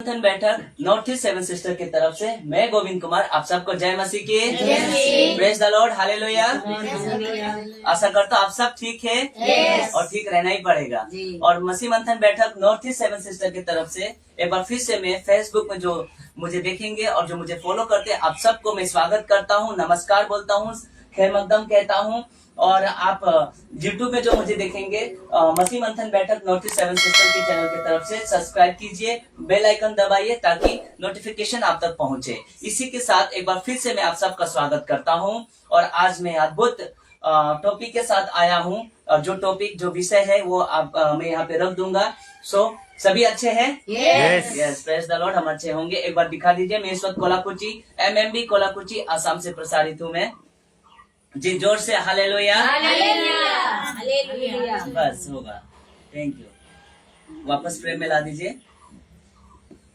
मंथन बैठक north east seven sister की तरफ से मैं गोविंद कुमार आप सबको जय मसीह की प्रेज द लॉर्ड हालेलुया। आशा करता हूँ आप सब ठीक है और ठीक रहना ही पड़ेगा। और मसीह मंथन बैठक नॉर्थ ईस्ट सेवन सिस्टर की तरफ से एक बार फिर से मैं फेसबुक में जो मुझे देखेंगे और जो मुझे फॉलो करते हैं आप सबको मैं स्वागत करता हूँ, नमस्कार बोलता हूँ, खैर मकदम कहता हूँ। और आप यूट्यूब में जो मुझे देखेंगे मसीह मंथन बैठक नॉर्थ ईस्ट सेवन सिस्टर के चैनल की तरफ से सब्सक्राइब कीजिए, बेल आइकन दबाइए ताकि नोटिफिकेशन आप तक पहुंचे। इसी के साथ एक बार फिर से मैं आप सबका स्वागत करता हूं और आज मैं अद्भुत टॉपिक के साथ आया हूं और जो टॉपिक जो विषय है वो आप मैं यहाँ पे रख दूंगा। सभी अच्छे हैं? यस प्रेज द लॉर्ड, हम अच्छे होंगे। एक बार दिखा दीजिए, मैं इस वक्त कोलाकुची MMB कोलाकुची आसाम से प्रसारित हूँ मैं जी। जोर से हालेलुया बस होगा। Thank you. वापस प्रेम में ला दीजिए,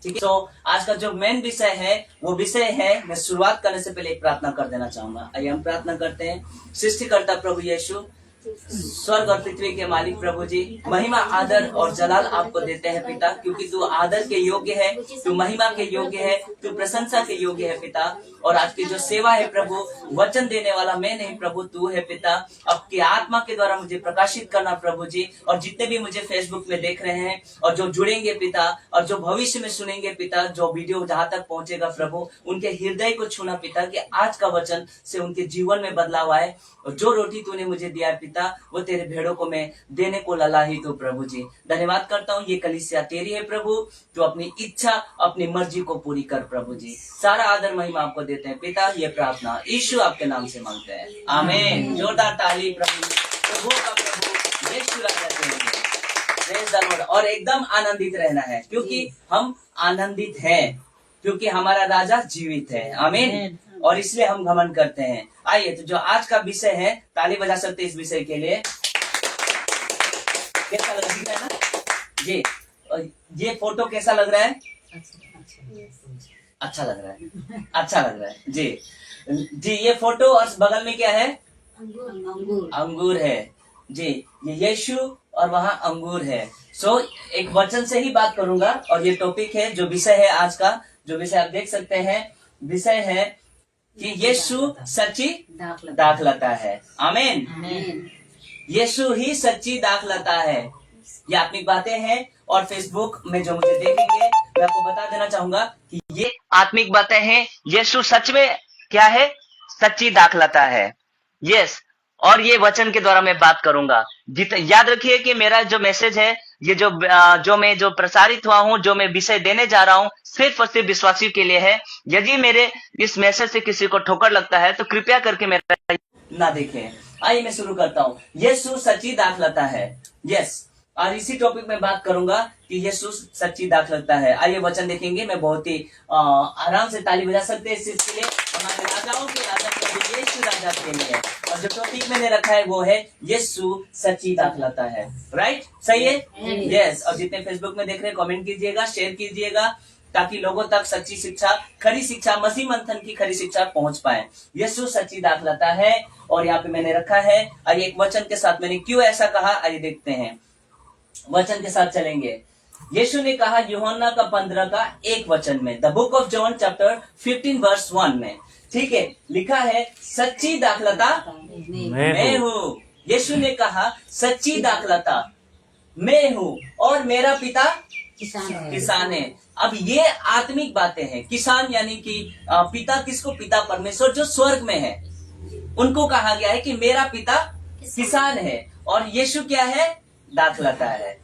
ठीक है। तो आज का जो मेन विषय है वो विषय है, मैं शुरुआत करने से पहले एक प्रार्थना कर देना चाहूंगा। आइए हम प्रार्थना करते हैं। सृष्टिकर्ता प्रभु यीशु, स्वर्ग और पृथ्वी के मालिक प्रभु जी, महिमा आदर और जलाल आपको देते हैं पिता, क्योंकि तू आदर के योग्य है, तू महिमा के योग्य है, तू प्रशंसा के योग्य है पिता। और आज की जो सेवा है प्रभु, वचन देने वाला मैं नहीं प्रभु तू है पिता। आपकी आत्मा के द्वारा मुझे प्रकाशित करना प्रभु जी। और जितने भी मुझे फेसबुक में देख रहे हैं और जो जुड़ेंगे पिता और जो भविष्य में सुनेंगे पिता, जो वीडियो जहाँ तक पहुंचेगा प्रभु, उनके हृदय को छूना पिता, कि आज का वचन से उनके जीवन में बदलाव आए। और जो रोटी तूने मुझे दिया है पिता, वो तेरे भेड़ों को मैं देने को ललाही तो प्रभु जी। धन्यवाद करता हूँ, ये कलीसिया तेरी है प्रभु, तो अपनी इच्छा अपनी मर्जी को पूरी कर प्रभु जी। सारा आदर महिमा आपको देते हैं पिता। ये प्रार्थना यीशु आपके नाम से मांगते हैं, आमीन। जोरदार ताली प्रभु का प्रभु यीशु राजा कहेंगे। Praise the Lord. और एकदम आनंदित रहना है, क्योंकि हम आनंदित हैं, क्योंकि हमारा राजा जीवित है, आमीन। और इसलिए हम घमंड करते हैं। आइए, तो जो आज का विषय है, ताली बजा सकते इस विषय के लिए। कैसा लग रहा है ना जी? ये फोटो कैसा लग रहा है? अच्छा लग रहा है, अच्छा लग रहा है जी। जी ये फोटो और बगल में क्या है? अंगूर है जी। ये यीशु और वहाँ अंगूर है। एक वचन से ही बात करूंगा और ये टॉपिक है, जो विषय है आज का, जो विषय आप देख सकते हैं, विषय है कि यीशु सच्ची दाखलता है, आमीन। यीशु ही सच्ची दाखलता है। ये आत्मिक बातें हैं। और फेसबुक में जो मुझे देखेंगे, मैं आपको बता देना चाहूंगा कि ये आत्मिक बातें हैं। यीशु सच में क्या है? सच्ची दाखलता है। यस। और ये वचन के द्वारा मैं बात करूंगा। याद रखिए कि मेरा जो मैसेज है, ये जो मैं प्रसारित हुआ हूँ, जो मैं विषय देने जा रहा हूँ, सिर्फ और सिर्फ विश्वासियों के लिए है। यदि मेरे इस मैसेज से किसी को ठोकर लगता है तो कृपया करके मेरा ना देखें। आइए मैं शुरू करता हूँ। यीशु सच्ची दाखलता है। यस। और इसी टॉपिक में बात करूंगा कि यीशु सच्ची दाखलता है। आइए वचन देखेंगे। मैं बहुत ही आराम से ताली बजा सकते हैं इस चीज के लिए। हमारे राजाओं के राजा प्रभु यीशु राजा के लिए। और जो टॉपिक मैंने रखा है वो है यीशु सच्ची दाखलता है। राइट? सही है? यस। और जितने फेसबुक में देख रहे हैं, कमेंट कीजिएगा, शेयर कीजिएगा, ताकि लोगों तक सच्ची शिक्षा, खरी शिक्षा, मसीह मंथन की खरी शिक्षा पहुंच पाए। यीशु सच्ची दाखलता है। और यहाँ पे मैंने रखा है। आइए एक वचन के साथ मैंने क्यों ऐसा कहा, आइए देखते हैं। वचन के साथ चलेंगे। यीशु ने कहा यूहन्ना का 15 का 1 वचन में, the book of John chapter 15 verse 1 में, ठीक है, लिखा है सच्ची दाखलता मैं हूँ। यीशु ने कहा सच्ची दाखलता मैं हूँ और मेरा पिता किसान है। अब ये आत्मिक बातें हैं। किसान यानी कि पिता किसको? पिता परमेश्वर जो स्वर्ग में है, उनको कहा गया है कि मेरा पिता किसान है। और यीशु क्या है? दाखलता है।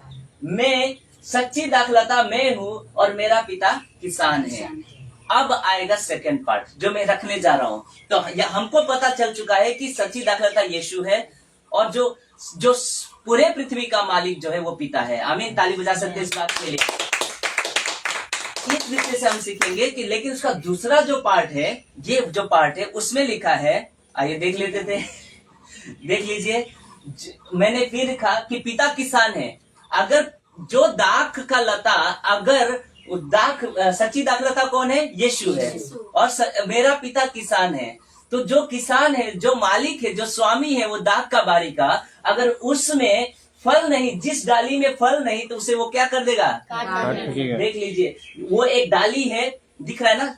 मैं सच्ची दाखलता मैं हूँ और मेरा पिता किसान है। अब आएगा सेकंड पार्ट जो मैं रखने जा रहा हूँ। तो हमको पता चल चुका है कि सच्ची दाखलता यीशु है और जो पूरे पृथ्वी का मालिक जो है वो पिता है, आमीन। ताली बजा सकते हैं इस बात के लिए। इस विषय से हम सीखेंगे कि लेकिन उसका दूसरा जो पार्ट है, ये जो पार्ट है उसमें लिखा है, आइए देख लेते थे। देख लीजिए, मैंने फिर लिखा कि पिता किसान है। अगर जो दाख का लता, अगर दाख सच्ची दाखलता कौन है? यीशु है। और मेरा पिता किसान है। तो जो किसान है, जो मालिक है, जो स्वामी है, वो दाख का बारी का, अगर उसमें फल नहीं, जिस डाली में फल नहीं तो उसे वो क्या कर देगा, देख लीजिए वो एक डाली है, दिख रहा है ना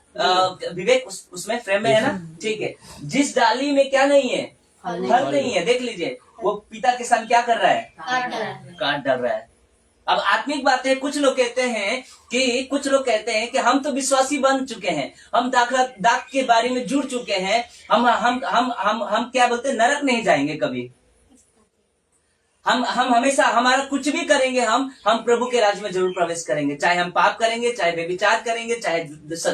विवेक, उसमें फ्रेम में है ना, ठीक है। जिस डाली में क्या नहीं है, फल नहीं है, देख लीजिए वो पिता किसान क्या कर रहा है, काट डाल रहा है। अब आत्मिक बातें, कुछ लोग कहते हैं कि हम तो विश्वासी बन चुके हैं, हम दाग के बारे में जुड़ चुके हैं, हम क्या बोलते हैं, नरक नहीं जाएंगे कभी, हम हमेशा हमारा कुछ भी करेंगे, हम प्रभु के राज्य में जरूर प्रवेश करेंगे, चाहे हम पाप करेंगे, चाहे व्यभिचार करेंगे, चाहे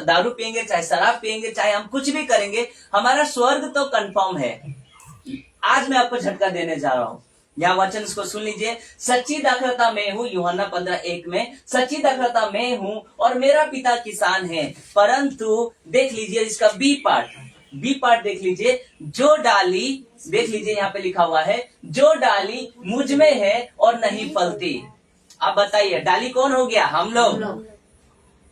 दारू पियेंगे, चाहे शराब पियेंगे, चाहे हम कुछ भी करेंगे, हमारा स्वर्ग तो कंफर्म है। आज मैं आपको झटका देने जा रहा हूँ, यह वचन इसको सुन लीजिए। सच्ची दाखलता मैं हूँ, यूहन्ना 15:1 में, सच्ची दाखलता मैं हूँ और मेरा पिता किसान है, परंतु देख लीजिए इसका बी पार्ट देख लीजिए, जो डाली, देख लीजिए यहाँ पे लिखा हुआ है, जो डाली मुझ में है और नहीं फलती। अब बताइए डाली कौन हो गया, हम लोग।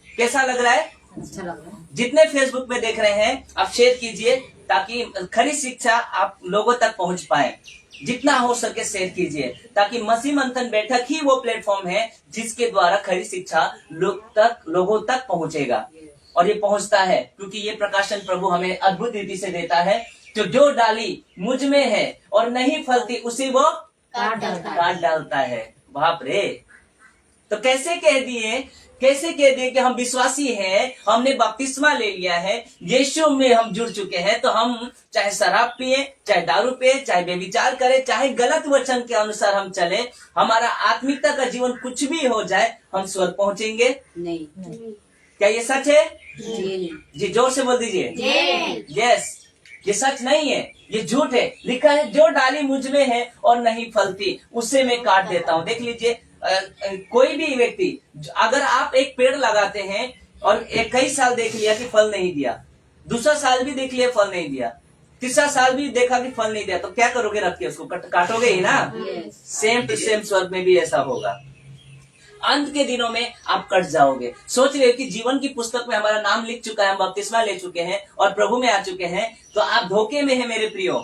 कैसा लग रहा है, अच्छा लग रहा है। जितने फेसबुक में देख रहे हैं आप शेयर कीजिए, ताकि खरी शिक्षा आप लोगों तक पहुंच पाए, जितना हो सके शेयर कीजिए, ताकि मसीह मंथन बैठक ही वो प्लेटफॉर्म है जिसके द्वारा खरी शिक्षा लोगों तक पहुंचेगा। और ये पहुंचता है क्योंकि ये प्रकाशन प्रभु हमें अद्भुत रीति से देता है। तो जो डाली मुझ में है और नहीं फलती उसी वो काट डालता है। बाप रे, तो कैसे कह दिए कि हम विश्वासी हैं, हमने बपतिस्मा ले लिया है, यीशु में हम जुड़ चुके हैं, तो हम चाहे शराब पिए, चाहे दारू पिए, चाहे व्यभिचार करें, चाहे गलत वचन के अनुसार हम चले, हमारा आत्मिकता का जीवन कुछ भी हो जाए, हम स्वर्ग पहुंचेंगे नहीं। क्या ये सच है? जी जोर से बोल दीजिए यस। ये सच नहीं है, ये झूठ है। लिखा है जो डाली मुझ में है और नहीं फलती उसे मैं काट देता हूँ। देख लीजिए कोई भी व्यक्ति, अगर आप एक पेड़ लगाते हैं और कई साल देख लिया कि फल नहीं दिया, दूसरा साल भी देख लिया फल नहीं दिया, तीसरा साल भी देखा कि फल नहीं दिया, तो क्या करोगे, रख के उसको काटोगे ही ना। सेम टू सेम स्वर्ग में भी ऐसा होगा। अंत के दिनों में आप कट जाओगे। सोच रहे हो कि जीवन की पुस्तक में हमारा नाम लिख चुका है, हम बपतिस्मा ले चुके हैं और प्रभु में आ चुके हैं, तो आप धोखे में हैं मेरे प्रियो,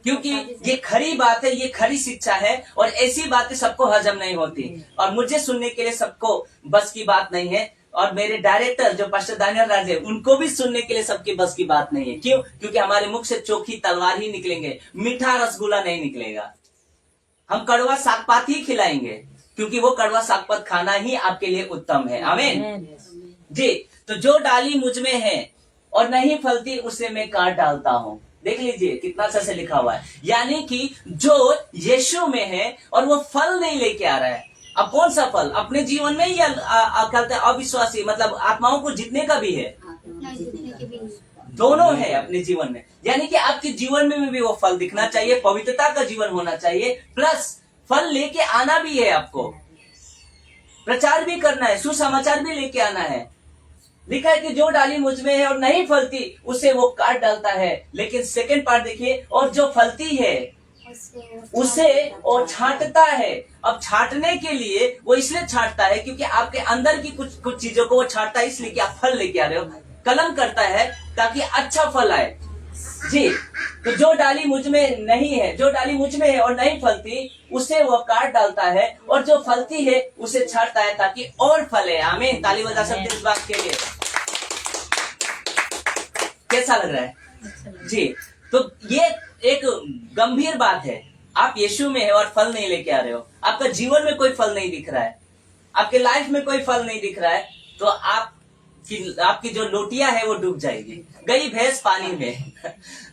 क्योंकि ये खरी बात है, ये खरी शिक्षा है और ऐसी बातें सबको हजम नहीं होती और मुझे सुनने के लिए सबको बस की बात नहीं है। और मेरे डायरेक्टर जो पास्टर दानियल राज है, उनको भी सुनने के लिए सबकी बस की बात नहीं है। क्यों? क्योंकि हमारे मुख से चोखी तलवार ही निकलेंगे, मीठा रसगुल्ला नहीं निकलेगा। हम कड़वा सागपात ही खिलाएंगे, क्योंकि वो कड़वा सागपात खाना ही आपके लिए उत्तम है। आमीन जी। तो जो डाली मुझ में है और नहीं फलती उसे मैं काट डालता हूँ। देख लीजिए कितना अच्छा से लिखा हुआ है, यानी कि जो यीशु में है और वो फल नहीं लेके आ रहा है। अब कौन सा फल, अपने जीवन में या कहते हैं अविश्वासी, मतलब आत्माओं को जीतने का भी है, दोनों है अपने जीवन में। यानी कि आपके जीवन में भी वो फल दिखना चाहिए, पवित्रता का जीवन होना चाहिए, प्लस फल लेके आना भी है, आपको प्रचार भी करना है, सुसमाचार भी लेके आना है। लिखा है कि जो डाली मुझ में है और नहीं फलती उसे वो काट डालता है। लेकिन सेकंड पार्ट देखिए, और जो फलती है उसे और छांटता है। अब छांटने के लिए वो इसलिए छांटता है क्योंकि आपके अंदर की कुछ चीजों को वो छांटता है, इसलिए कि आप फल लेके आ रहे हो, कलम करता है ताकि अच्छा फल आए जी। तो जो डाली मुझ में नहीं है, जो डाली मुझ में है और नहीं फलती उसे वो काट डालता है, और जो फलती है उसे छांटता है ताकि और फले। आमीन। ताली बजा सकते हैं इस बात के लिए। कैसा लग रहा है जी? तो ये एक गंभीर बात है। आप यीशु में है और फल नहीं लेके आ रहे हो, आपका जीवन में कोई फल नहीं दिख रहा है, आपके लाइफ में कोई फल नहीं दिख रहा है, तो आपकी जो लोटिया है वो डूब जाएगी, गई भैंस पानी में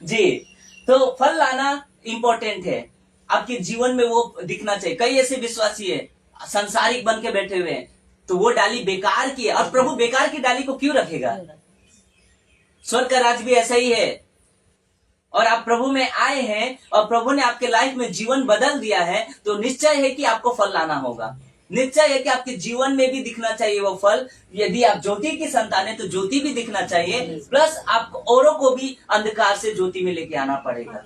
जी। तो फल लाना इंपॉर्टेंट है, आपके जीवन में वो दिखना चाहिए। कई ऐसे विश्वासी है संसारिक बन के बैठे हुए हैं, तो वो डाली बेकार की है, और प्रभु बेकार की डाली को क्यों रखेगा? स्वर्ग का राज भी ऐसा ही है। और आप प्रभु में आए हैं और प्रभु ने आपके लाइफ में जीवन बदल दिया है, तो निश्चय है कि आपको फल लाना होगा। निश्चय है कि आपके जीवन में भी दिखना चाहिए वो फल। यदि आप ज्योति की संतान है तो ज्योति भी दिखना चाहिए, प्लस आपको औरों को भी अंधकार से ज्योति में लेके आना पड़ेगा,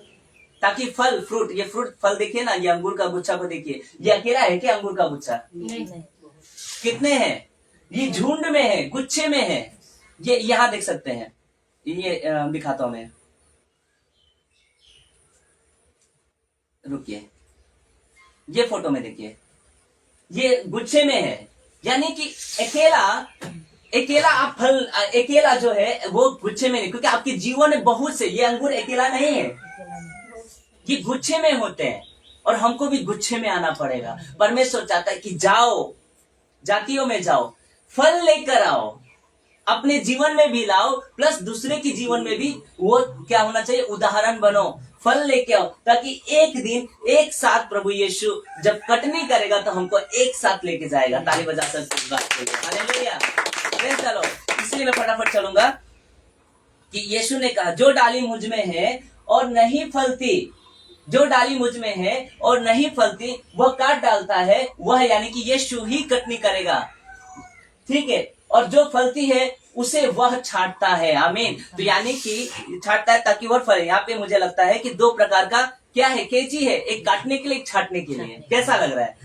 ताकि फल फ्रूट, ये फल देखिए ना, ये अंगूर का गुच्छा को देखिए, ये अकेला है क्या अंगूर का गुच्छा? कितने हैं? ये झुंड में है, गुच्छे में है। ये यहां देख सकते हैं, ये दिखाता हूं मैं, रुकिए। ये फोटो में देखिए, ये गुच्छे में है, यानी कि अकेला आप फल, अकेला जो है वो गुच्छे में नहीं, क्योंकि आपके जीवन में बहुत से, ये अंगूर अकेला नहीं है, ये गुच्छे में होते हैं और हमको भी गुच्छे में आना पड़ेगा। परमेश्वर चाहता है कि जाओ, जातियों में जाओ, फल लेकर आओ, अपने जीवन में भी लाओ, प्लस दूसरे के जीवन में भी वो क्या होना चाहिए, उदाहरण बनो, फल लेके आओ, ताकि एक दिन एक साथ प्रभु यीशु जब कटनी करेगा तो हमको एक साथ लेके जाएगा। ताली बजा सकते इस बात के लिए, हालेलुया। चलो, इसलिए मैं फटाफट चलूंगा कि यीशु ने कहा, जो डाली मुझ में है और नहीं फलती, जो डाली मुझ में है और नहीं फलती वह काट डालता है, वह यानी कि यीशु ही कटनी करेगा, ठीक है, और जो फलती है उसे वह छांटता है। आमीन। तो यानी कि छांटता है ताकि वह फले। यहाँ पे मुझे लगता है कि दो प्रकार का क्या है, कैंची है, एक काटने के लिए, एक छांटने के लिए। कैसा लग रहा है?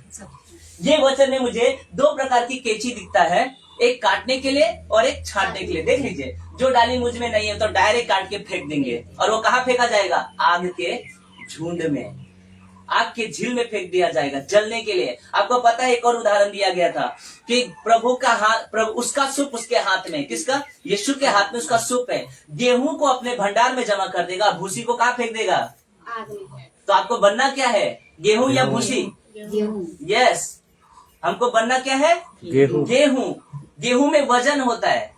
ये वचन में मुझे दो प्रकार की कैंची दिखता है, एक काटने के लिए और एक छांटने के लिए। देख लीजिए, जो डाली मुझ में नहीं है तो डायरेक्ट काट के फेंक देंगे, और वो कहाँ फेंका जाएगा? आग के झुंड में, आग के झील में फेंक दिया जाएगा जलने के लिए। आपको पता है, एक और उदाहरण दिया गया था कि प्रभु का हाथ, प्रभु उसका सूप उसके हाथ में, किसका? यीशु के हाथ में उसका सूप है। गेहूं को अपने भंडार में जमा कर देगा, भूसी को कहाँ फेंक देगा? आग में। तो आपको बनना क्या है, गेहूं या भूसी? गेहूं। यस, हमको बनना क्या है? गेहूं। गेहूं, गेहूं में वजन होता है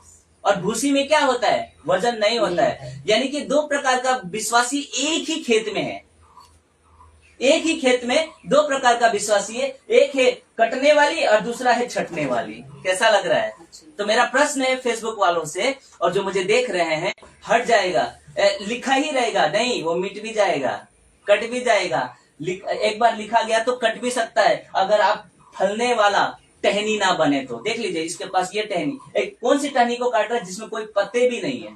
और भूसी में क्या होता है? वजन नहीं होता है। यानी कि दो प्रकार का विश्वासी एक ही खेत में है, एक ही खेत में दो प्रकार का विश्वासी है, एक है कटने वाली और दूसरा है छटने वाली। कैसा लग रहा है? तो मेरा प्रश्न है फेसबुक वालों से और जो मुझे देख रहे हैं, हट जाएगा, लिखा ही रहेगा नहीं, वो मिट भी जाएगा, कट भी जाएगा। एक बार लिखा गया तो कट भी सकता है, अगर आप फलने वाला टहनी ना बने तो। देख लीजिए, इसके पास ये टहनी, एक कौन सी टहनी को काट रहा है जिसमें कोई पत्ते भी नहीं है,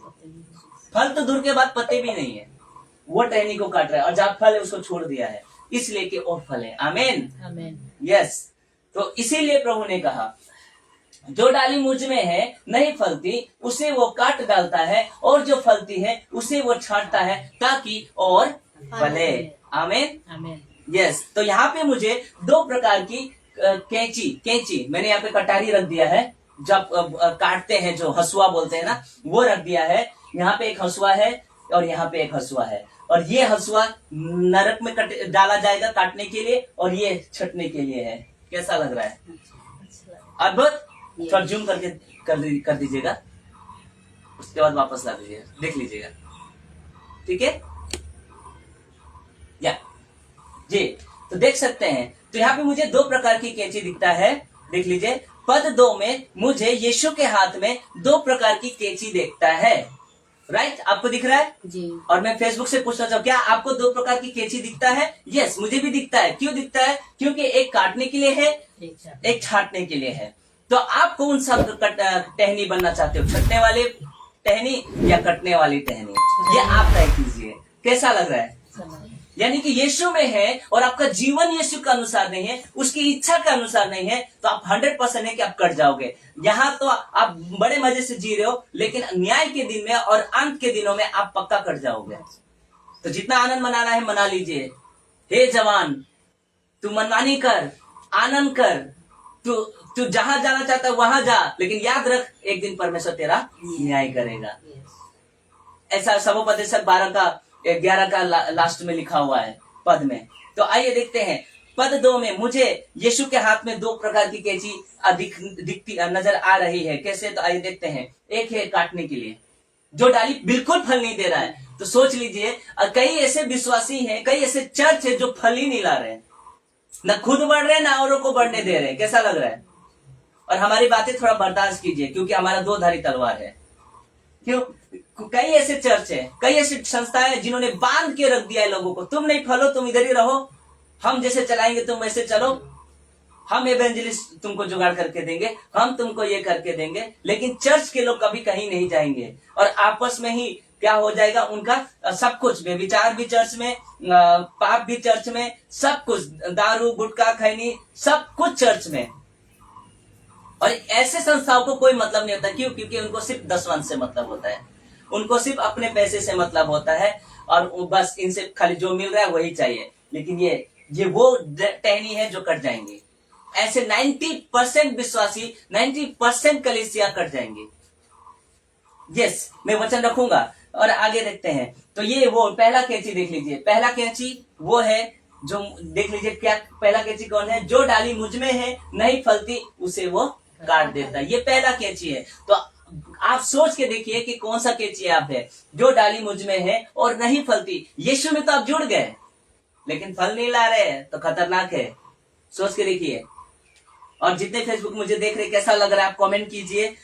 फल तो दूर के बाद पत्ते भी नहीं है, वो टहनी को काट रहा है, और जहाँ फल है उसको छोड़ दिया है, इसलिए कि और फल है। आमीन, आमीन। यस, तो इसीलिए प्रभु ने कहा, जो डाली मुझ में है नहीं फलती उसे वो काट डालता है, और जो फलती है उसे वो छांटता है ताकि और फले। आमीन, आमीन। यस, तो यहाँ पे मुझे दो प्रकार की कैंची मैंने यहाँ पे कटारी रख दिया है, जब काटते हैं, जो हसुआ बोलते हैं ना, वो रख दिया है। यहाँ पे एक हसुआ है और यहाँ पे एक हसुआ है, और ये हसुआ नरक में डाला जाएगा काटने के लिए, और ये छटने के लिए है। कैसा लग रहा है? अद्भुत। थोड़ा जूम करके कर दीजिएगा, उसके बाद वापस ला दीजिएगा, देख लीजिएगा, ठीक है या जी। तो देख सकते हैं, तो यहाँ पे मुझे दो प्रकार की कैंची दिखता है। देख लीजिए, पद 2 में मुझे यीशु के हाथ में दो प्रकार की कैंची देखता है। राइट, आपको दिख रहा है जी। और मैं फेसबुक से पूछना चाहूँ, क्या आपको दो प्रकार की कैंची दिखता है? यस, मुझे भी दिखता है। क्यों दिखता है? क्योंकि एक काटने के लिए है, एक छांटने के लिए है। तो आप कौन सा टहनी बनना चाहते हो, छटने वाले टहनी या कटने वाली टहनी? ये आप तय कीजिए। कैसा लग रहा है? यानी कि यीशु में है और आपका जीवन यीशु के अनुसार नहीं है, उसकी इच्छा के अनुसार नहीं है, तो आप 100% है कि आप कट जाओगे। यहाँ तो आप बड़े मजे से जी रहे हो, लेकिन न्याय के दिन में और अंत के दिनों में आप पक्का कट जाओगे। तो जितना आनंद मनाना है मना लीजिए। हे जवान, तू मनमानी कर, आनंद कर, तू जहां जाना चाहता है वहां जा, लेकिन याद रख, एक दिन परमेश्वर तेरा न्याय करेगा। ऐसा सबोपदेशक 11 का लास्ट में लिखा हुआ है पद में। तो आइए देखते हैं, पद 2 में मुझे यीशु के हाथ में दो प्रकार की कैंची दिखती नजर आ रही है। कैसे? तो आइए देखते हैं। एक है काटने के लिए, जो डाली बिल्कुल फल नहीं दे रहा है। तो सोच लीजिए, कई ऐसे विश्वासी हैं, कई ऐसे चर्च है जो फल ही नहीं ला रहे हैं, न खुद बढ़ रहे ना औरों को बढ़ने दे रहे। कैसा लग रहा है? और हमारी बातें थोड़ा बर्दाश्त कीजिए, क्योंकि हमारा दो धारी तलवार है। क्यों? कई ऐसे चर्च है, कई ऐसी संस्थाएं हैं जिन्होंने बांध के रख दिया है लोगों को, तुम नहीं फलो, तुम इधर ही रहो, हम जैसे चलाएंगे तुम वैसे चलो, हम एवेंजलिस्ट तुमको जुगाड़ करके देंगे, हम तुमको ये करके देंगे। लेकिन चर्च के लोग कभी कहीं नहीं जाएंगे, और आपस में ही क्या हो जाएगा उनका सब कुछ, बेविचार भी चर्च में, पाप भी चर्च में, सब कुछ, दारू गुटखा खैनी सब कुछ चर्च में। और ऐसे संस्थाओं को कोई मतलब नहीं होता। क्यों? क्योंकि उनको सिर्फ दसवंश से मतलब होता है, उनको सिर्फ अपने पैसे से मतलब होता है, और बस इनसे खाली जो मिल रहा है वही चाहिए। लेकिन ये ये वो टहनी है जो कट जाएंगे। ऐसे 90% विश्वासी, 90% कलीसिया कट जाएंगे। यस, मैं वचन रखूंगा। और आगे देखते हैं। तो ये वो पहला कैंची देख लीजिए। पहला कैंची वो है जो, देख लीजिए क्या पहला कैंची कौन है? जो डाली मुझ में है नहीं फलती उसे वो काट देता है। ये पहला कैंची है। तो आप सोच के देखिए कि कौन सा कैंची आप है। जो डाली मुझ में है और नहीं फलती, यीशु में तो आप जुड़ गए लेकिन फल नहीं ला रहे हैं, तो खतरनाक है। सोच के देखिए। और जितने फेसबुक मुझे देख रहे कैसा लग रहा है आप कमेंट कीजिए,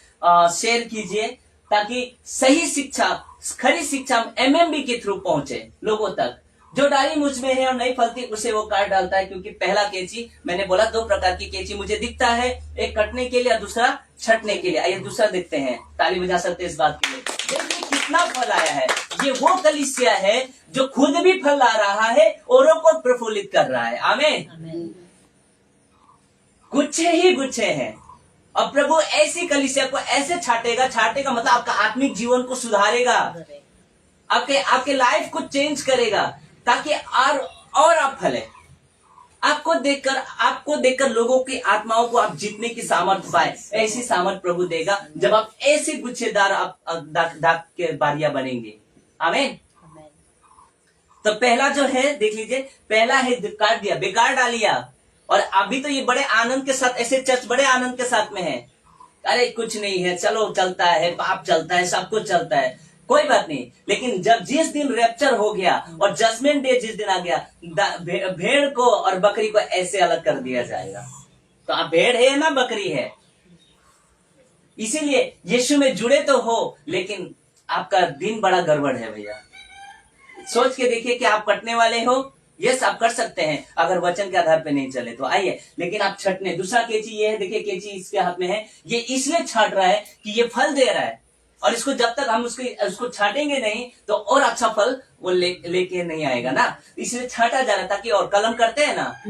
शेयर कीजिए, ताकि सही शिक्षा, खरी शिक्षा एमएमबी के थ्रू पहुंचे लोगों तक। जो डाली मुझ में है और नहीं फलती उसे वो काट डालता है। क्योंकि पहला कैंची, मैंने बोला 2 प्रकार की कैंची मुझे दिखता है, एक कटने के लिए और दूसरा छटने के लिए। आइए दूसरा देखते हैं। ताली बजा सकते हैं इस बात के लिए। देखिए कितना फल आया है। ये वो कलीसिया है जो खुद भी फल ला रहा है, औरों को प्रफुल्लित कर रहा है। आमीन। गुच्छे ही गुच्छे हैं। और प्रभु ऐसी कलीसिया को ऐसे छाटेगा मतलब आपका आत्मिक जीवन को सुधारेगा, आपके लाइफ को चेंज करेगा, ताकि और आप फले। आपको देखकर लोगों की आत्माओं को आप जीतने की सामर्थ पाए। ऐसी सामर्थ प्रभु देगा जब आप ऐसे गुच्छेदार दाग के बारियां बनेंगे। आमीन। तो पहला जो है देख लीजिए, पहला है काट दिया, बेकार डालिया। और अभी तो ये बड़े आनंद के साथ, ऐसे चर्च बड़े आनंद के साथ में है। अरे कुछ नहीं है, चलो चलता है, पाप चलता है, सब कुछ चलता है, कोई बात नहीं। लेकिन जब जिस दिन रैप्चर हो गया और जजमेंट डे जिस दिन आ गया, भेड़ को और बकरी को ऐसे अलग कर दिया जाएगा। तो आप भेड़ है ना बकरी है। इसीलिए यीशु में जुड़े तो हो, लेकिन आपका दिन बड़ा गड़बड़ है भैया। सोच के देखिए कि आप कटने वाले हो। यस, आप कर सकते हैं अगर वचन के आधार पे नहीं चले तो। आइए, लेकिन आप छटने। दूसरा कैंची ये है, देखिए कैंची इसके हाथ में है। ये इसलिए छाट रहा है कि ये फल दे रहा है, और इसको जब तक हम उसको छाटेंगे नहीं तो और अच्छा फल वो लेके नहीं आएगा ना। इसलिए छाटा जा रहा है ताकि, और कलम करते हैं ना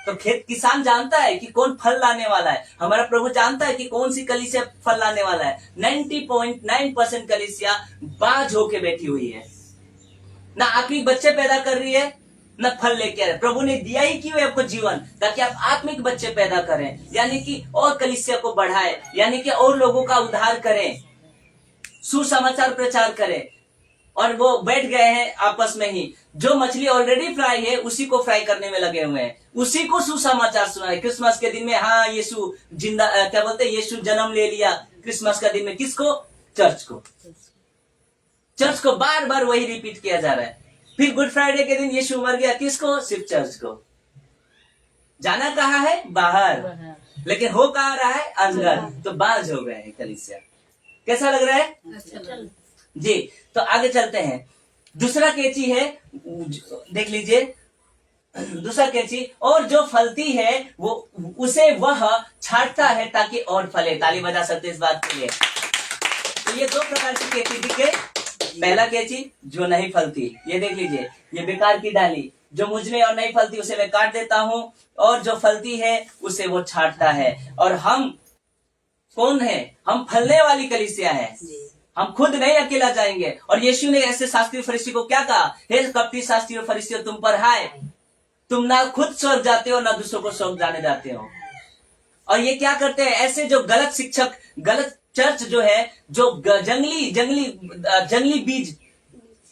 तो खेत किसान जानता है कि कौन फल लाने वाला है। हमारा प्रभु जानता है कि कौन सी कलीसिया फल लाने वाला है। 90.9% कलीसिया बाज होके बैठी हुई है, ना आत्मिक बच्चे पैदा कर रही है न फल लेके आ रहे। प्रभु ने दिया ही क्यों है आपको जीवन, ताकि आप आत्मिक बच्चे पैदा करें, यानी कि और कलीसिया को बढ़ाए, यानी कि और लोगों का उद्धार करें, सुसमाचार प्रचार करें। और वो बैठ गए हैं आपस में ही, जो मछली ऑलरेडी फ्राई है उसी को फ्राई करने में लगे हुए हैं, उसी को सुसमाचार सुनाए। क्रिसमस के दिन में, हाँ यीशु जिंदा, क्या बोलते हैं, यीशु जन्म ले लिया क्रिसमस का दिन में। किसको? चर्च को बार बार वही रिपीट किया जा रहा है। फिर गुड फ्राइडे के दिन यीशु मर गया, किसको? सिर्फ चर्च को। जाना कहाँ है? बाहर, लेकिन हो कहाँ रहा है? अंदर। तो बाज हो गए हैं कलीसिया। कैसा लग रहा है? जी। तो आगे चलते हैं। दूसरा कैंची है, देख लीजिए। दूसरा कैंची, और जो फलती है वो उसे वह छाटता है ताकि और फले। ताली बजा सकते इस बात के लिए। तो ये 2 प्रकार की कैंची दिखे। पहला कैंची जो नहीं फलती, ये देख लीजिए, ये बेकार की डाली, जो मुझ में और नहीं फलती उसे मैं काट देता हूं, और जो फलती है उसे वो छाटता है। और हम कौन है? हम फलने वाली कलीसिया है। हम खुद नहीं अकेला जाएंगे। और यीशु ने ऐसे शास्त्री फरीसी को क्या कहा? हे कपटी शास्त्री और फरीसियों, तुम पर हाय, तुम ना खुद स्वर्ग जाते हो ना दूसरों को स्वर्ग जाने जाते हो। और ये क्या करते हैं? ऐसे जो गलत शिक्षक, गलत चर्च जो है, जो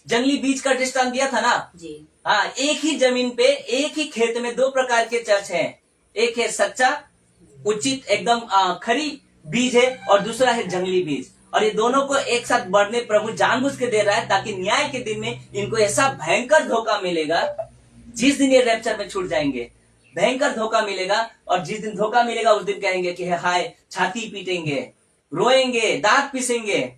जंगली बीज का दृष्टांत दिया था ना जी। हाँ, एक ही जमीन पे, एक ही खेत में 2 प्रकार के चर्च हैं। एक है सच्चा, उचित, एकदम खरी बीज है, और दूसरा है जंगली बीज। और ये दोनों को एक साथ बढ़ने प्रभु जानबूझ के दे रहा है, ताकि न्याय के दिन में इनको ऐसा भयंकर धोखा मिलेगा। जिस दिन ये रैप्चर में छूट जाएंगे, भयंकर धोखा मिलेगा। और जिस दिन धोखा मिलेगा उस दिन कहेंगे कि हाय, छाती पीटेंगे, रोएंगे, दांत पीसेंगे।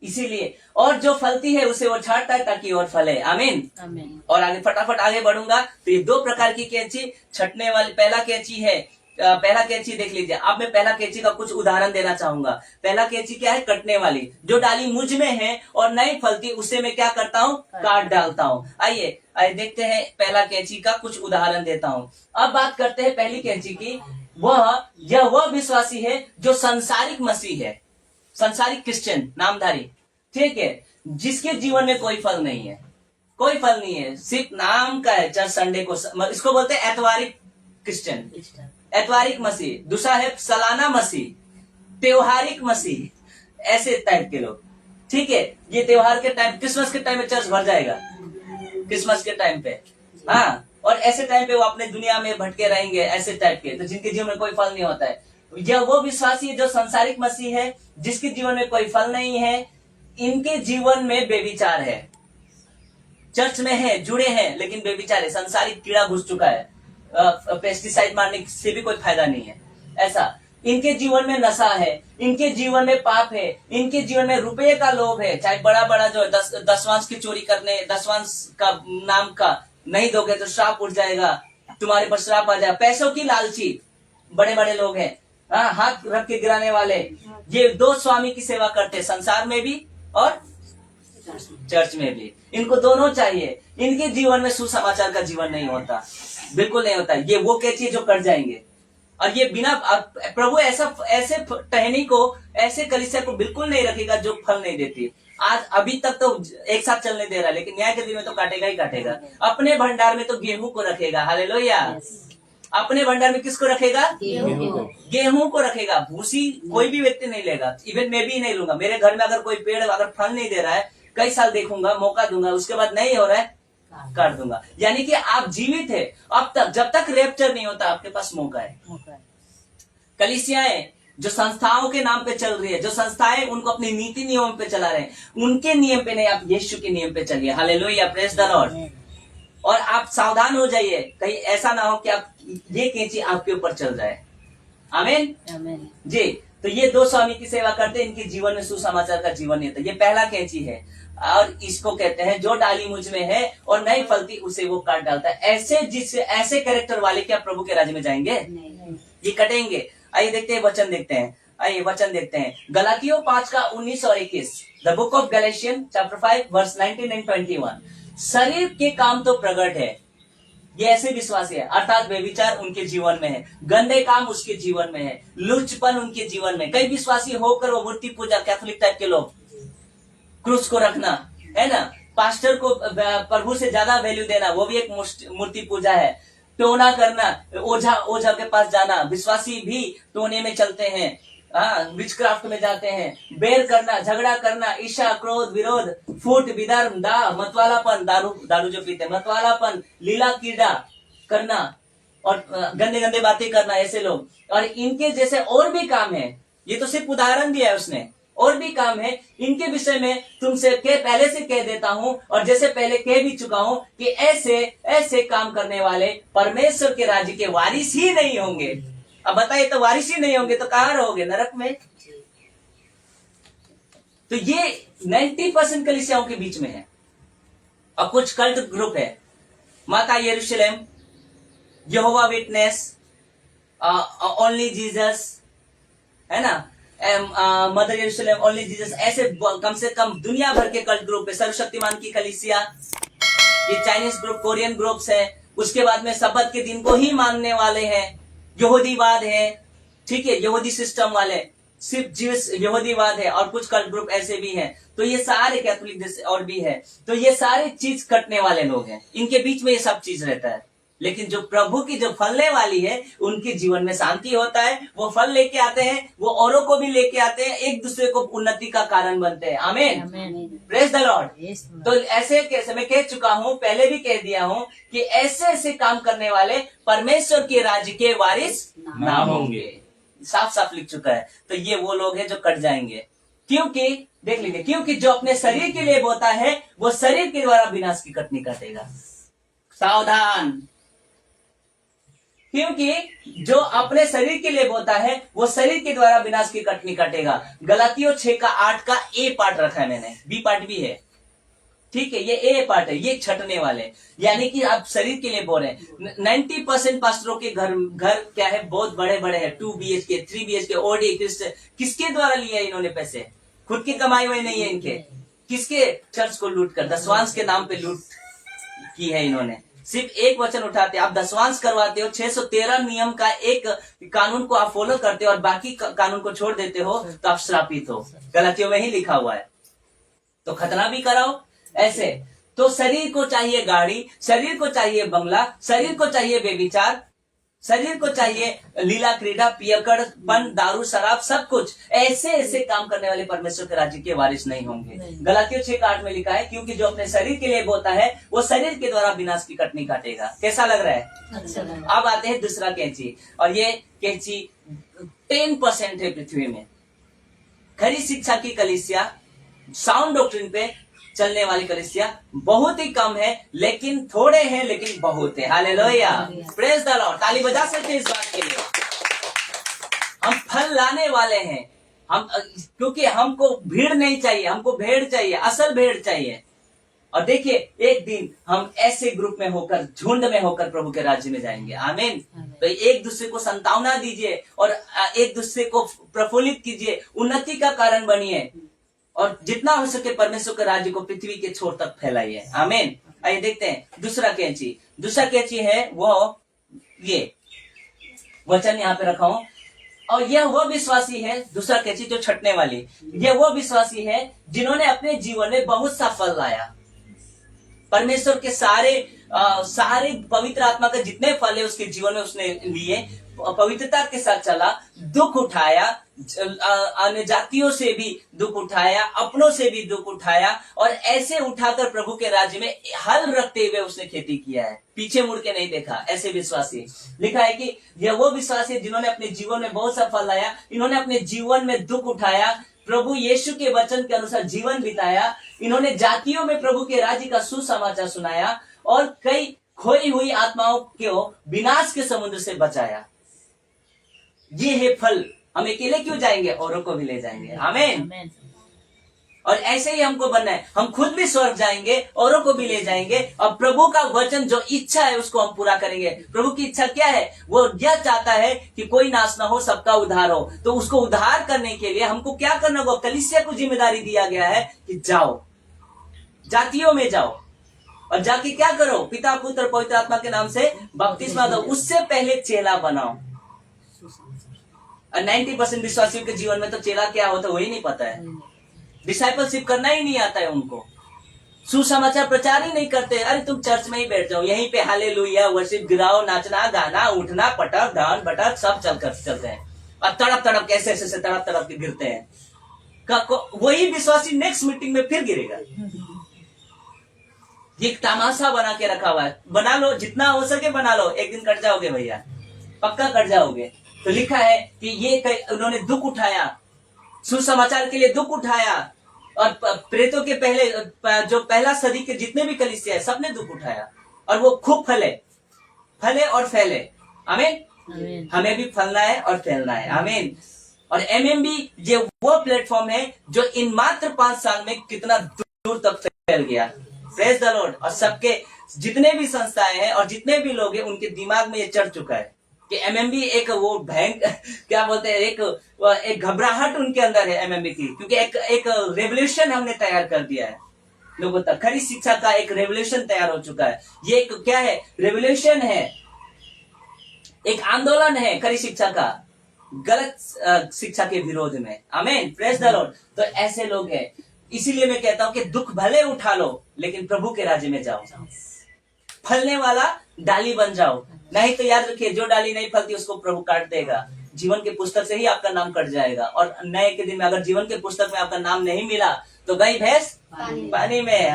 इसीलिए, और जो फलती है उसे वो छाटता है ताकि और फले। आमीन। और आगे फटाफट आगे बढ़ूंगा। तो ये 2 प्रकार की कैंची छटने वाली, पहला कैंची है, पहला कैंची देख लीजिए। अब मैं पहला कैंची का कुछ उदाहरण देना चाहूंगा। पहला कैंची क्या है? कटने वाली। जो डाली मुझ में है और नहीं फलती उसे मैं क्या करता हूँ? काट डालता हूँ। आइए देखते हैं, पहला कैंची का कुछ उदाहरण देता हूँ। अब बात करते हैं पहली कैंची की। वह विश्वासी है जो संसारिक मसीह है, संसारिक क्रिश्चियन नामधारी, ठीक है, जिसके जीवन में कोई फल नहीं है, कोई फल नहीं है, सिर्फ नाम का है। चर्च संडे को, इसको बोलते हैं एतवारिक क्रिश्चियन, एतवारिक मसीह। दूसरा है सालाना मसीह, त्योहारिक मसीह, ऐसे टाइप के लोग। ठीक है, ये त्योहार के टाइम, क्रिसमस के टाइम में चर्च भर जाएगा, क्रिसमस के टाइम पे। हाँ, और ऐसे टाइम पे वो अपने दुनिया में भटके रहेंगे, ऐसे टाइप के, तो जिनके जीवन में कोई फल नहीं होता है। यह वो विश्वासी है जो संसारिक मसीह है, जिसके जीवन में कोई फल नहीं है। इनके जीवन में बेविचार है, चर्च में है, जुड़े हैं, लेकिन बेविचार है, संसारिक कीड़ा घुस चुका है, पेस्टिसाइड मारने से भी कोई फायदा नहीं है। ऐसा इनके जीवन में नशा है, इनके जीवन में पाप है, इनके जीवन में रुपये का लोभ है। चाहे बड़ा बड़ा जो दसवांश की चोरी करने, दसवांश का नाम का नहीं दोगे तो श्राप उठ जाएगा, तुम्हारे पर श्राप आ जाएगा। पैसों की लालची बड़े बड़े लोग हैं, हाँ, हाथ रख के गिराने वाले। ये दो स्वामी की सेवा करते, संसार में भी और चर्च में भी। इनको दोनों चाहिए। इनके जीवन में सुसमाचार का जीवन नहीं होता, बिल्कुल नहीं होता। ये वो कैसी जो कर जाएंगे, और ये बिना प्रभु ऐसे टहनी को, ऐसे कलीसिया को बिल्कुल नहीं रखेगा जो फल नहीं देती। आज अभी तक तो एक साथ चलने दे रहा है, लेकिन न्याय के दिन में तो काटेगा ही काटेगा। अपने भंडार में तो गेहूं को रखेगा, हालेलुया। अपने भंडार में किसको रखेगा? गेहूं को रखेगा। भूसी कोई भी व्यक्ति नहीं लेगा, इवन मैं भी नहीं लूंगा। मेरे घर में अगर कोई पेड़ अगर फल नहीं दे रहा है, कई साल देखूंगा, मौका दूंगा, उसके बाद नहीं हो रहा है, काट दूंगा। यानी कि आप जीवित है अब तक, जब तक रैप्चर नहीं होता आपके पास मौका है। कलीसियाएं जो संस्थाओं के नाम पे चल रही है, जो संस्थाएं उनको अपनी नीति नियम पे चला रहे हैं, उनके नियम पे नहीं, आप यीशु के नियम पे चलिए। Hallelujah, praise the Lord. और आप सावधान हो जाइए, कहीं ऐसा ना हो कि आप ये कैंची आपके ऊपर चल जाए। आमीन, आमीन जी। तो ये दो स्वामी की सेवा करते, इनके जीवन में सुसमाचार का जीवन नहीं होता। ये पहला कैंची है, और इसको कहते हैं जो डाली मुझ में है और नहीं फलती उसे वो काट डालता है। ऐसे कैरेक्टर वाले क्या प्रभु के राज्य में जाएंगे? ये कटेंगे। आइए देखते हैं वचन, देखते हैं, आइए वचन देखते हैं। गलातियों 5 का 19 और 21, the book of Galatian chapter 5 verse 19 and 21। शरीर के काम तो प्रकट है, ये ऐसे विश्वासी है, अर्थात व्यभिचार उनके जीवन में है, गंदे काम उसके जीवन में है, लुचपन उनके जीवन में। कई विश्वासी होकर वो मूर्ति पूजा, कैथोलिक टाइप के लोग, क्रूस को रखना है ना, पास्टर को प्रभु से ज्यादा वैल्यू देना, वो भी एक मूर्ति पूजा है। टोना करना, ओझा के पास जाना, विश्वासी भी टोने में चलते हैं, विचक्राफ्ट में जाते हैं। बेर करना, झगड़ा करना, ईर्ष्या, क्रोध, विरोध, फूट, विधर्म, दाह, मतवालापन, दारू जो पीते, मतवालापन, लीला क्रीड़ा करना और गंदे गंदे बातें करना, ऐसे लोग। और इनके जैसे और भी काम है, ये तो सिर्फ उदाहरण दिया है उसने, और भी काम है। इनके विषय में तुमसे पहले से कह देता हूं, और जैसे पहले कह भी चुका हूं कि ऐसे काम करने वाले परमेश्वर के राज्य के वारिस ही नहीं होंगे। अब बताइए, तो वारिस ही नहीं होंगे तो कहां रहोगे? नरक में। तो ये 90% कलीसियाओं के बीच में है। और कुछ कल्ट ग्रुप है, माता यरूशलेम, यहोवा विटनेस, ओनली जीसस, है ना, मदर यरूशलेम, ओनली जीसस, ऐसे कम से कम दुनिया भर के कल्ट ग्रुप है। सर्वशक्तिमान की कलीसिया, ये चाइनीज ग्रुप, कोरियन ग्रुप्स है। उसके बाद में सब्बत के दिन को ही मानने वाले हैं, यहूदीवाद है, ठीक है, यहूदी सिस्टम वाले, सिर्फ जीवस यहूदीवाद है। और कुछ कल्ट ग्रुप ऐसे भी हैं। तो ये सारे कैथोलिक जैसे और भी है, तो ये सारे चीज कटने वाले लोग हैं, इनके बीच में ये सब चीज रहता है। लेकिन जो प्रभु की जो फलने वाली है, उनके जीवन में शांति होता है, वो फल लेके आते हैं, वो औरों को भी लेके आते हैं, एक दूसरे को उन्नति का कारण बनते हैं। आमीन, प्रेज द लॉर्ड। तो ऐसे कैसे, मैं कह चुका हूं, पहले भी कह दिया हूं कि ऐसे काम करने वाले परमेश्वर के राज्य के वारिस ना होंगे, साफ साफ लिख चुका है। तो ये वो लोग हैं जो कट जाएंगे। क्योंकि देख लीजिए, क्योंकि जो अपने शरीर के लिए बोता है, वो शरीर के द्वारा विनाश की कटनी काटेगा। सावधान, क्योंकि जो अपने शरीर के लिए बोता है, वो शरीर के द्वारा विनाश की कटनी काटेगा। गलातियों 6 का 8 का ए पार्ट रखा है मैंने, बी पार्ट भी है, ठीक है, ये ए पार्ट है, ये छटने वाले, यानी कि आप शरीर के लिए बोल रहे हैं। 90% पास्टरों के घर क्या है, बहुत बड़े बड़े हैं, 2 BHK 3 BHK ओडी। किसके द्वारा लिया इन्होंने पैसे? खुद की कमाई हुई नहीं है इनके, किसके? चर्च को लूट कर, दसवांश के नाम पे लूट की है इन्होंने। सिर्फ एक वचन उठाते, आप दसवांश करवाते हो, 613 नियम का एक कानून को आप फॉलो करते हो और बाकी कानून को छोड़ देते हो, तो आप श्रापित हो। गलतियों में ही लिखा हुआ है। तो खतना भी कराओ ऐसे, तो शरीर को चाहिए गाड़ी, शरीर को चाहिए बंगला, शरीर को चाहिए बेविचार, शरीर को चाहिए लीला क्रीड़ा, पियकड़, पन, दारू, शराब, सब कुछ। ऐसे ऐसे काम करने वाले परमेश्वर के राज्य के वारिस नहीं होंगे। गलातियों 6:8 में लिखा है, क्योंकि जो अपने शरीर के लिए बोता है वो शरीर के द्वारा विनाश की कटनी काटेगा। कैसा लग रहा है? अच्छा लगा। अब आते हैं दूसरा कैंची, और ये कैंची 10% है पृथ्वी में। खरी शिक्षा की कलीसिया, साउंड डॉक्ट्रिन पे चलने वाली कलीसिया बहुत ही कम है, लेकिन थोड़े हैं लेकिन बहुत है। Hallelujah, praise the Lord. ताली बजा सकते हैं इस बात के लिए। हम फल लाने वाले हैं, हम, क्योंकि हमको भीड़ नहीं चाहिए, हमको भेड़ चाहिए, असल भेड़ चाहिए। और देखिए एक दिन हम ऐसे ग्रुप में होकर, झुंड में होकर प्रभु के राज्य में जाएंगे। आमीन। तो एक दूसरे को संतावना दीजिए और एक दूसरे को प्रफुल्लित कीजिए, उन्नति का कारण बनिए, और जितना हो सके परमेश्वर के राज्य को पृथ्वी के छोर तक फैलाइए। आमीन। आइए देखते हैं दूसरा कैंची। दूसरा कैंची है वो, ये वचन यहाँ पे रखा हूं, और यह वो विश्वासी है, दूसरा कैंची जो छटने वाली, यह वो विश्वासी है जिन्होंने अपने जीवन में बहुत सा फल लाया। परमेश्वर के सारे पवित्र आत्मा के जितने फल है उसके जीवन में उसने लिए, पवित्रता के साथ चला, दुख उठाया, अन्य जातियों से भी दुख उठाया, अपनों से भी दुख उठाया, और ऐसे उठाकर प्रभु के राज्य में हल रखते हुए उसने खेती किया है, पीछे मुड़ के नहीं देखा। ऐसे विश्वासी, लिखा है कि यह वो विश्वासी जिन्होंने अपने जीवन में बहुत सा फल लाया, इन्होंने अपने जीवन में दुख उठाया, प्रभु यीशु के वचन के अनुसार जीवन बिताया, इन्होंने जातियों में प्रभु के राज्य का सुसमाचार सुनाया, और कई खोई हुई आत्माओं को विनाश के समुद्र से बचाया। ये है फल। हम अकेले क्यों जाएंगे, औरों को भी ले जाएंगे। आमीन। और ऐसे ही हमको बनना है, हम खुद भी स्वर्ग जाएंगे, औरों को भी ले जाएंगे, और प्रभु का वचन जो इच्छा है उसको हम पूरा करेंगे। प्रभु की इच्छा क्या है? वो यह चाहता है कि कोई नाश ना हो, सबका उद्धार हो। तो उसको उद्धार करने के लिए हमको क्या करना होगा? कलीसिया को जिम्मेदारी दिया गया है कि जाओ, जातियों में जाओ, और जाके क्या करो? पिता, पुत्र, पवित्र आत्मा के नाम से बपतिस्मा दो। उससे पहले चेला बनाओ। 90% विश्वासियों के जीवन में तो चेला क्या होता है वही नहीं पता है। डिसाइपलशिप करना ही नहीं आता है उनको, सुसमाचार प्रचार ही नहीं करते। अरे तुम चर्च में ही बैठ जाओ, यहीं पे हालेलुया, वर्शिप, गिराओ, नाचना, गाना, उठना, पटक, दान बटक सब चलते हैं, और तड़प तड़प कैसे ऐसे तड़प तड़प के गिरते हैं। वही विश्वासी नेक्स्ट मीटिंग में फिर गिरेगा। ये तमाशा बना के रखा हुआ है। बना लो, जितना हो सके बना लो, एक दिन कट जाओगे भैया, पक्का कट जाओगे। तो लिखा है कि ये उन्होंने दुख उठाया, सुसमाचार के लिए दुख उठाया, और प्रेतों के पहले जो पहला सदी के जितने भी कलीसिया है सबने दुख उठाया, और वो खूब फले और फैले। आमीन। हमें भी फलना है और फैलना है। आमीन। और MMB ये वो प्लेटफॉर्म है जो इन मात्र 5 साल में कितना दूर तक फैल गया। Praise the Lord. और सबके जितने भी संस्थाएं हैं और जितने भी लोग हैं उनके दिमाग में ये चढ़ चुका है कि MMB एक वो क्या बोलते हैं, एक घबराहट उनके अंदर है MMB की, क्योंकि एक रेवोल्यूशन हमने तैयार कर दिया है लोगों तक। खरी शिक्षा का एक रेवोल्यूशन तैयार हो चुका है। ये एक क्या है? रेवोल्यूशन है, एक आंदोलन है खरी शिक्षा का, गलत शिक्षा के विरोध में। आमीन। Praise the Lord. तो ऐसे लोग हैं, इसीलिए मैं कहता हूं कि दुख भले उठा लो लेकिन प्रभु के राज्य में जाओ, फलने वाला डाली बन जाओ। नहीं तो याद रखिए, जो डाली नहीं फलती उसको प्रभु काट देगा। जीवन के पुस्तक से ही आपका नाम कट जाएगा, और नए के दिन में अगर जीवन के पुस्तक में आपका नाम नहीं मिला तो गई भैंस पानी में।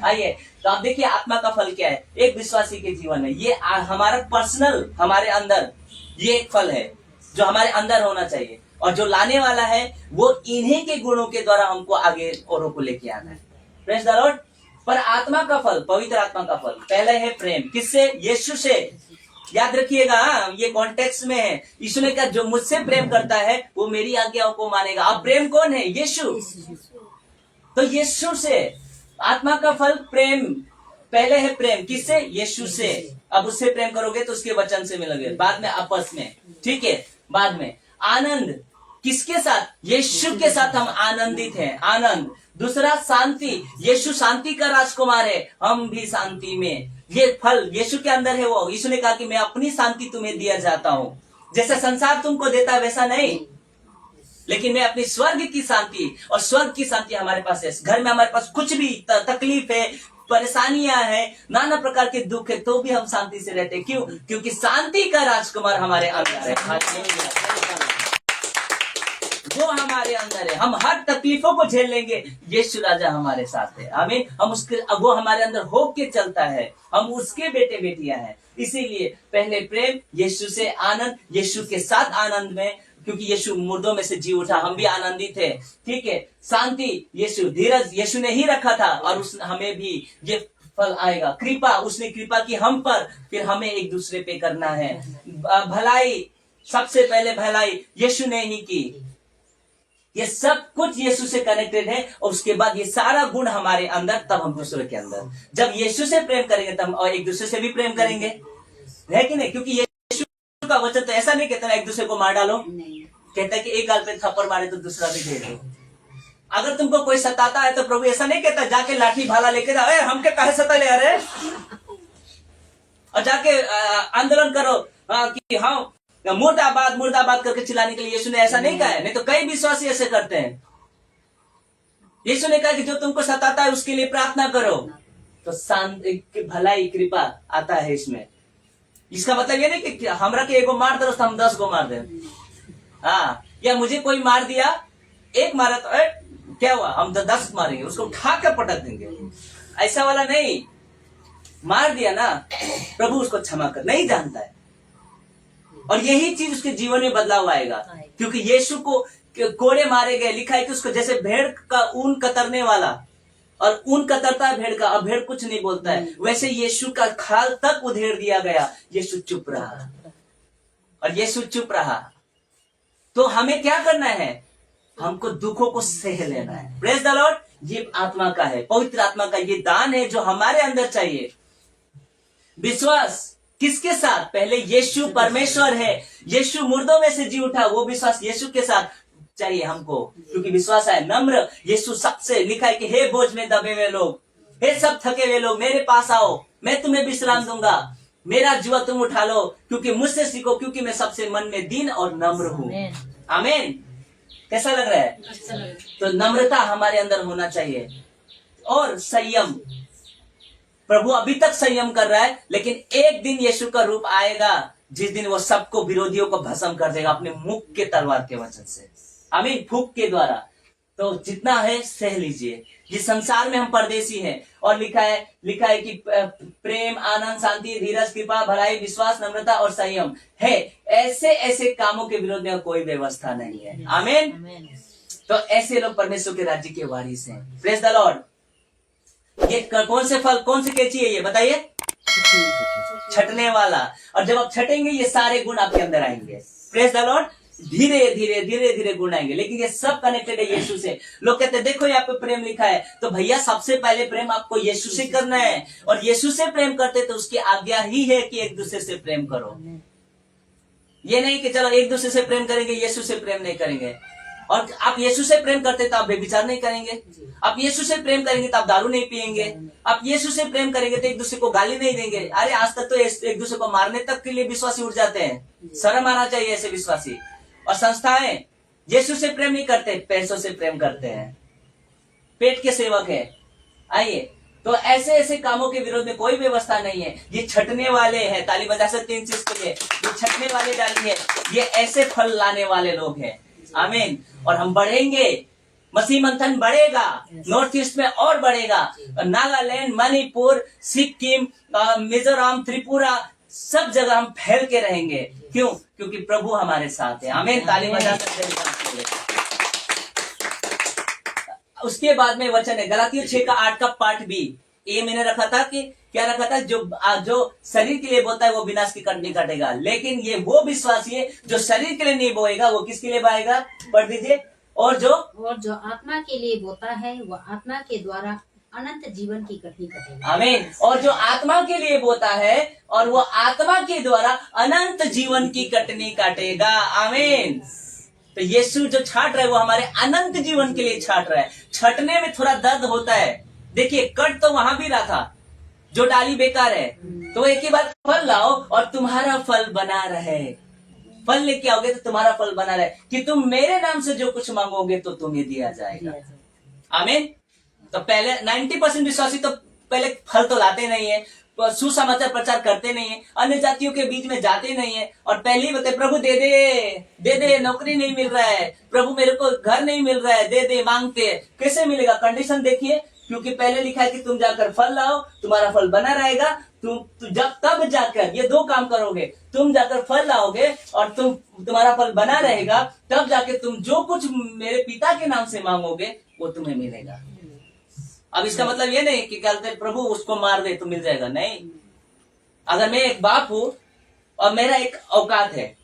आइए तो आप देखिए आत्मा का फल क्या है एक विश्वासी के जीवन में। ये हमारा पर्सनल, हमारे अंदर ये एक फल है जो हमारे अंदर होना चाहिए, और जो लाने वाला है वो इन्हीं के गुणों के द्वारा हमको आगे औरों को लेके आना है। Praise the Lord. पर आत्मा का फल, पवित्र आत्मा का फल, पहले है प्रेम। किससे? यीशु से। याद रखिएगा, ये कॉन्टेक्स्ट में है। यीशु ने कहा जो मुझसे प्रेम करता है वो मेरी आज्ञाओं को मानेगा। अब प्रेम कौन है? यीशु। तो यीशु से आत्मा का फल प्रेम। पहले है प्रेम, किससे? यीशु से। अब उससे प्रेम करोगे तो उसके वचन से मिलोगे, बाद में आपस में, ठीक है। बाद में आनंद, किसके साथ? यीशु के साथ हम आनंदित हैं, आनंद। दूसरा शांति, यीशु शांति का राजकुमार है, हम भी शांति में। ये फल यीशु के अंदर है। वो यीशु ने कहा कि मैं अपनी शांति तुम्हें दिया जाता हूँ, जैसा संसार तुमको देता है वैसा नहीं। लेकिन मैं अपनी स्वर्ग की शांति, और स्वर्ग की शांति हमारे पास है। घर में हमारे पास कुछ भी तकलीफ है, परेशानियां हैं, नाना प्रकार के दुख है, तो भी हम शांति से रहते हैं। क्यों? क्योंकि शांति का राजकुमार हमारे अंदर है। वो हमारे अंदर है। हम हर तकलीफों को झेल लेंगे, यीशु राजा हमारे साथ है। आमीन। हम उसके, वो हमारे अंदर होप के चलता है, हम उसके बेटे बेटियां हैं। इसीलिए पहले प्रेम, यीशु से आनंद, यीशु के साथ आनंद में, क्योंकि यीशु मुर्दों में से जी उठा, हम भी आनंदित थे। ठीक है। शांति, यीशु, धीरज यीशु ने ही रखा था, और उस हमें भी ये फल आएगा। कृपा, उसने कृपा की हम पर, फिर हमें एक दूसरे पे करना है। भलाई, सबसे पहले भलाई यीशु ने ही की। ये सब कुछ यीशु से कनेक्टेड है, और उसके बाद ये सारा गुण हमारे अंदर, तब हम दूसरे के अंदर। जब यीशु से प्रेम करेंगे तब और एक दूसरे से भी प्रेम करेंगे, है कि नहीं? क्योंकि यीशु का वचन तो ऐसा नहीं कहता एक दूसरे को मार डालो, कहता है कि एक गाल पे थप्पड़ मारे तो दूसरा भी दे दो। अगर तुमको कोई सताता है तो प्रभु ऐसा नहीं कहता जाके लाठी भाला लेके जाओ, हमके काहे सता ले अरे, और जाके आंदोलन करो कि हाँ मुर्दाबाद मुर्दाबाद करके चिल्लाने के लिए। यीशु ने ऐसा नहीं कहा है, नहीं तो कई विश्वासी ऐसे करते हैं। यीशु ने कहा कि जो तुमको सताता है उसके लिए प्रार्थना करो, तो शांति, भलाई, कृपा आता है इसमें। इसका मतलब ये नहीं कि हमरा के एगो मार दो तो हम 10 को मार दे। हाँ, या मुझे कोई मार दिया, एक मारा तो क्या हुआ, हम 10 मारेंगे, उसको उठा कर पटक देंगे। ऐसा वाला नहीं। मार दिया ना, प्रभु उसको क्षमा कर, नहीं जानता है, और यही चीज उसके जीवन में बदलाव आएगा। क्योंकि यीशु को कोड़े मारे गए, लिखा है कि उसको जैसे भेड़ का ऊन कतरने वाला, और ऊन कतरता है भेड़ का, और भेड़ कुछ नहीं बोलता है, वैसे यीशु का खाल तक उधेड़ दिया गया। यीशु चुप रहा, और यीशु चुप रहा। तो हमें क्या करना है? हमको दुखों को सह लेना है। Praise the Lord. ये आत्मा का है, पवित्र आत्मा का ये दान है जो हमारे अंदर चाहिए। विश्वास किसके साथ? पहले यीशु परमेश्वर है, यीशु मुर्दों में से जी उठा, वो विश्वास यीशु के साथ चाहिए हमको, क्योंकि विश्वास है नम्र। यीशु सबसे, लिखा है कि हे बोझ में दबे हुए लोग, हे सब थके हुए लोग, मेरे पास आओ, मैं तुम्हें विश्राम दूंगा, मेरा जुआ तुम उठा लो, क्योंकि मुझसे सीखो, क्योंकि मैं सबसे मन में दीन और नम्र हूँ। आमीन। कैसा लग रहा है? तो नम्रता हमारे अंदर होना चाहिए, और संयम। प्रभु अभी तक संयम कर रहा है, लेकिन एक दिन यीशु का रूप आएगा जिस दिन वो सबको, विरोधियों को भस्म कर देगा अपने मुख के तलवार के वचन से। आमीन। फूंक के द्वारा। तो जितना है सह लीजिए। जिस संसार में हम परदेसी हैं, और लिखा है कि प्रेम, आनंद, शांति, धीरज, कृपा, भलाई, विश्वास, नम्रता और संयम है। ऐसे ऐसे कामों के विरोध में कोई व्यवस्था नहीं है। आमीन। तो ऐसे लोग परमेश्वर के राज्य के वारिस हैं। Praise the Lord. ये कौन से फल, कौन सी कैची है ये बताइए? छटने वाला। और जब आप छटेंगे ये सारे गुण आपके अंदर आएंगे। Praise the Lord. धीरे धीरे धीरे धीरे गुण आएंगे, लेकिन ये सब कनेक्टेड है यीशु से। लोग कहते हैं देखो यहाँ पे प्रेम लिखा है, तो भैया सबसे पहले प्रेम आपको यीशु से करना है, और यीशु से प्रेम करते तो उसकी आज्ञा ही है कि एक दूसरे से प्रेम करो। ये नहीं कि चलो एक दूसरे से प्रेम करेंगे, यीशु से प्रेम नहीं करेंगे। और आप यीशु से प्रेम करते तो आप बेविचार नहीं करेंगे, आप यीशु से प्रेम करेंगे तो आप दारू नहीं पिएंगे, आप यीशु से प्रेम करेंगे तो एक दूसरे को गाली नहीं देंगे। अरे आज तक तो एक दूसरे को मारने तक के लिए विश्वासी उठ जाते हैं। शर्म आना चाहिए ऐसे विश्वासी। और संस्थाएं यीशु से प्रेम नहीं करते, पैसों से प्रेम करते हैं, पेट के सेवक है। आइए, तो ऐसे ऐसे कामों के विरोध में कोई व्यवस्था नहीं है। ये छटने वाले हैं, ताली बजा सकते हैं इन चीज के लिए। ये छटने वाले डाली है, ये ऐसे फल लाने वाले लोग हैं। आमीन। और हम बढ़ेंगे, मसीह मंथन बढ़ेगा, नॉर्थ ईस्ट में और बढ़ेगा। नागालैंड, मणिपुर, सिक्किम, मिजोरम, त्रिपुरा, सब जगह हम फैल के रहेंगे। क्यों? क्योंकि प्रभु हमारे साथ है। आमीन। ताली बजा सकते हैं। उसके बाद में वचन है गलातियों 6:8 का पार्ट बी। ये मैंने रखा था कि क्या रखा था, जो शरीर के लिए बोता है वो विनाश की कटनी काटेगा, लेकिन ये वो विश्वासी है जो शरीर के लिए नहीं बोएगा, वो किसके लिए बोएगा? पढ़ दीजिए। और जो आत्मा के लिए बोता है वो आत्मा के द्वारा अनंत जीवन की कटनी काटेगा। आमीन। और जो आत्मा के लिए बोता है और वो आत्मा के द्वारा अनंत जीवन की कटनी काटेगा। आमीन। तो यीशु जो छाट रहा है वो हमारे अनंत जीवन के लिए छाट रहा है। छटने में थोड़ा दर्द होता है। देखिए, कट तो वहां भी रहा था, जो डाली बेकार है, तो एक ही बार फल लाओ और तुम्हारा फल बना रहे। फल लेके आओगे तो तुम्हारा फल बना रहे, कि तुम मेरे नाम से जो कुछ मांगोगे तो तुम्हें दिया जाएगा। आमीन। तो पहले 90% विश्वासी तो पहले फल तो लाते नहीं है, सुसमाचार प्रचार करते नहीं है, अन्य जातियों के बीच में जाते नहीं है, और पहले ही बताए प्रभु दे दे, नौकरी नहीं मिल रहा है, प्रभु मेरे को घर नहीं मिल रहा है, दे दे मांगते। कैसे मिलेगा? कंडीशन देखिए, क्योंकि पहले लिखा है कि तुम जाकर फल लाओ, तुम्हारा फल बना रहेगा। तुम जब तब जाकर ये 2 काम करोगे, तुम जाकर फल लाओगे और तुम्हारा फल बना रहेगा, तब जाके तुम जो कुछ मेरे पिता के नाम से मांगोगे वो तुम्हें मिलेगा। अब इसका मतलब ये नहीं कि कहते प्रभु उसको मार दे तो मिल जाएगा, नहीं। अगर मैं एक बाप हूं और मेरा एक औकात है,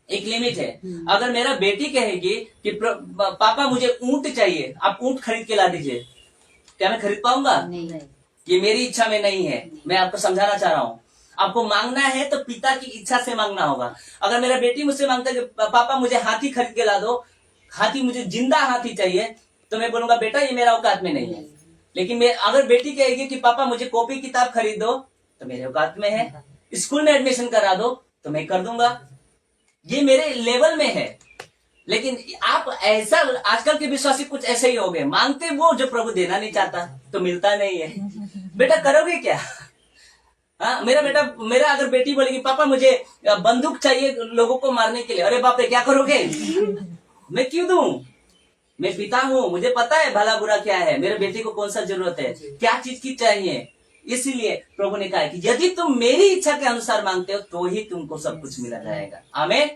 एक लिमिट है, अगर मेरा बेटी कहेगी कि पापा मुझे ऊंट चाहिए, आप ऊंट खरीद के ला दीजिए, क्या मैं खरीद पाऊंगा? नहीं। ये मेरी इच्छा में नहीं है। मैं आपको समझाना चाह रहा हूँ, आपको मांगना है तो पिता की इच्छा से मांगना होगा। अगर मेरा बेटी मुझसे मांगता है कि पापा मुझे हाथी खरीद के ला दो, हाथी मुझे जिंदा हाथी चाहिए, तो मैं बोलूंगा बेटा ये मेरा औकात में नहीं है। लेकिन मैं अगर बेटी कहेगी कि पापा मुझे कॉपी किताब खरीद दो, तो मेरे औकात में है। स्कूल में एडमिशन करा दो तो मैं कर दूंगा, ये मेरे लेवल में है। लेकिन आप ऐसा, आजकल के विश्वासी कुछ ऐसे ही हो गए, मांगते वो जो प्रभु देना नहीं चाहता तो मिलता नहीं है। बेटा करोगे क्या? हाँ, मेरा अगर बेटी बोलेगी पापा मुझे बंदूक चाहिए लोगों को मारने के लिए, अरे बाप रे क्या करोगे? मैं क्यों दूं? मैं पिता हूँ, मुझे पता है भला बुरा क्या है, मेरे बेटे को कौन सा जरूरत है, क्या चीज की चाहिए। इसीलिए प्रभु ने कहा कि यदि तुम मेरी इच्छा के अनुसार मांगते हो तो ही तुमको सब कुछ मिला जाएगा। आमीन।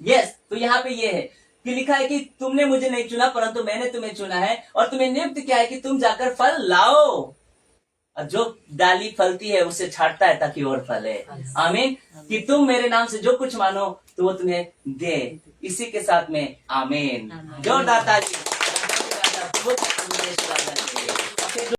यस। तो यहाँ पे ये है कि लिखा है कि तुमने मुझे नहीं चुना परंतु मैंने तुम्हें चुना है और तुम्हें नियुक्त किया है कि तुम जाकर फल लाओ, और जो डाली फलती है उसे छाटता है ताकि और फले। आमीन। कि तुम मेरे नाम से जो कुछ मानो तो वो तुम्हें दे। इसी के साथ में आमीन। जोरदार ताली।